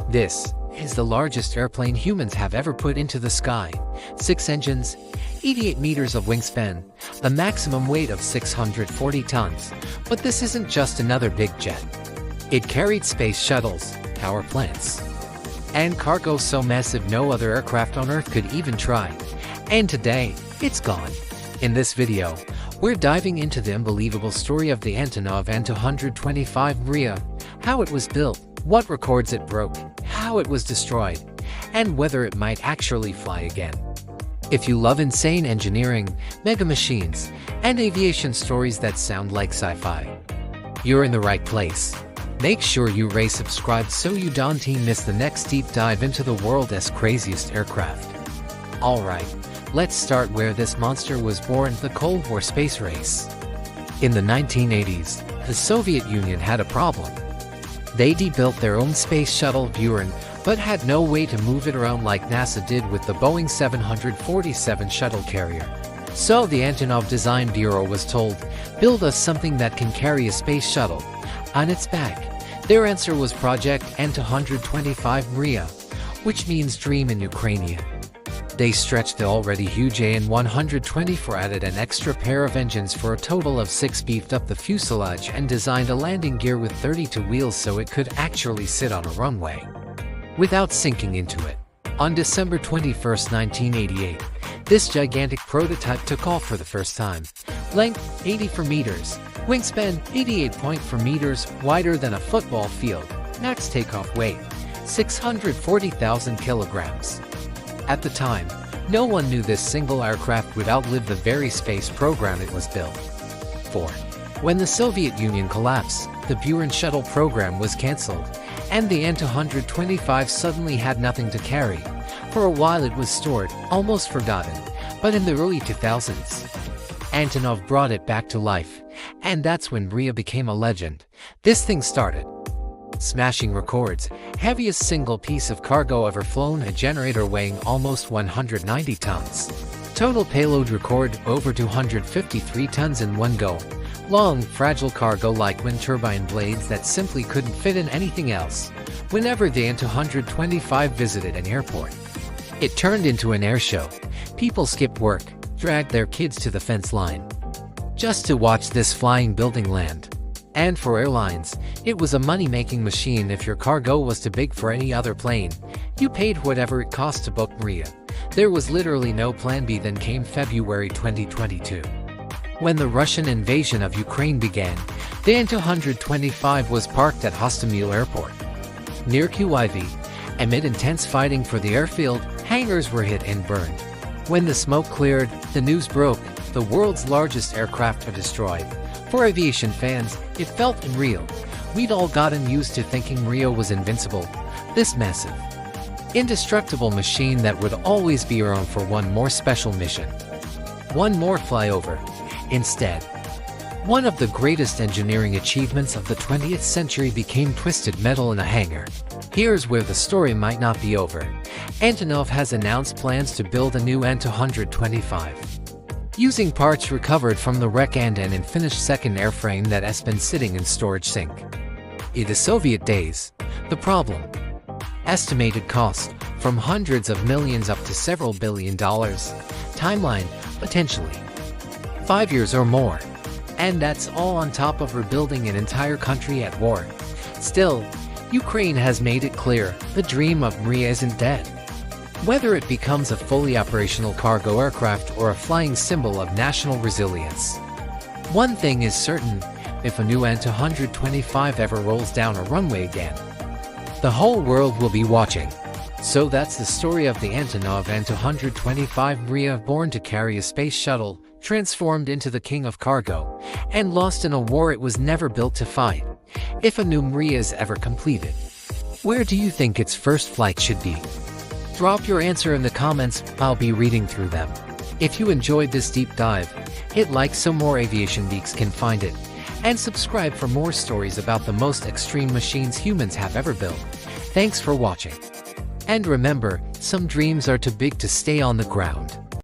This is the largest airplane humans have ever put into the sky. 6 engines, 88 meters of wingspan, the maximum weight of 640 tons. But this isn't just another big jet. It carried space shuttles, power plants, and cargo so massive no other aircraft on Earth could even try. And today, it's gone. In this video, we're diving into the unbelievable story of the Antonov An-225 Mriya, how it was built, what records it broke, how it was destroyed, and whether it might actually fly again. If you love insane engineering, mega machines, and aviation stories that sound like sci-fi, you're in the right place. Make sure you subscribe so you don't miss the next deep dive into the world's craziest aircraft. Alright, let's start where this monster was born, the Cold War space race. In the 1980s, the Soviet Union had a problem. They built their own space shuttle Buran, but had no way to move it around like NASA did with the Boeing 747 shuttle carrier. So the Antonov Design Bureau was told, build us something that can carry a space shuttle on its back. Their answer was Project An-225 Mriya, which means dream in Ukrainian. They stretched the already huge An-124, added an extra pair of engines for a total of 6, beefed up the fuselage, and designed a landing gear with 32 wheels so it could actually sit on a runway without sinking into it. On December 21, 1988, this gigantic prototype took off for the first time. Length 84 meters, wingspan 88.4 meters, wider than a football field, max takeoff weight 640,000 kilograms. At the time, no one knew this single aircraft would outlive the very space program it was built for. When the Soviet Union collapsed, the Buran shuttle program was cancelled, and the An-225 suddenly had nothing to carry. For a while it was stored, almost forgotten, but in the early 2000s, Antonov brought it back to life, and that's when Mriya became a legend. This thing started smashing records, heaviest single piece of cargo ever flown, a generator weighing almost 190 tons. Total payload record over 253 tons in one go. Long, fragile cargo like wind turbine blades that simply couldn't fit in anything else. Whenever the An-225 visited an airport, it turned into an air show. People skipped work, dragged their kids to the fence line, just to watch this flying building land. And for airlines, it was a money-making machine. If your cargo was too big for any other plane, you paid whatever it cost to book Mriya. There was literally no plan B. Then came February 2022. When the Russian invasion of Ukraine began, the An-225 was parked at Hostomel Airport, near Kyiv. Amid intense fighting for the airfield, hangars were hit and burned. When the smoke cleared, the news broke: the world's largest aircraft are destroyed. For aviation fans, it felt unreal. We'd all gotten used to thinking Mriya was invincible, this massive, indestructible machine that would always be around for one more special mission, one more flyover. Instead, one of the greatest engineering achievements of the 20th century became twisted metal in a hangar. Here's where the story might not be over. Antonov has announced plans to build a new An-225. Using parts recovered from the wreck and an unfinished second airframe that has been sitting in storage sink. In the Soviet days, the problem. Estimated cost, from hundreds of millions up to several $1 billion. Timeline, potentially 5 years or more. And that's all on top of rebuilding an entire country at war. Still, Ukraine has made it clear, the dream of Mriya isn't dead. Whether it becomes a fully operational cargo aircraft or a flying symbol of national resilience, one thing is certain: if a new An-225 ever rolls down a runway again, the whole world will be watching. So that's the story of the Antonov An-225 Mriya, born to carry a space shuttle, transformed into the king of cargo, and lost in a war it was never built to fight. If a new Mriya is ever completed, where do you think its first flight should be? Drop your answer in the comments, I'll be reading through them. If you enjoyed this deep dive, hit like so more aviation geeks can find it, and subscribe for more stories about the most extreme machines humans have ever built. Thanks for watching. And remember, some dreams are too big to stay on the ground.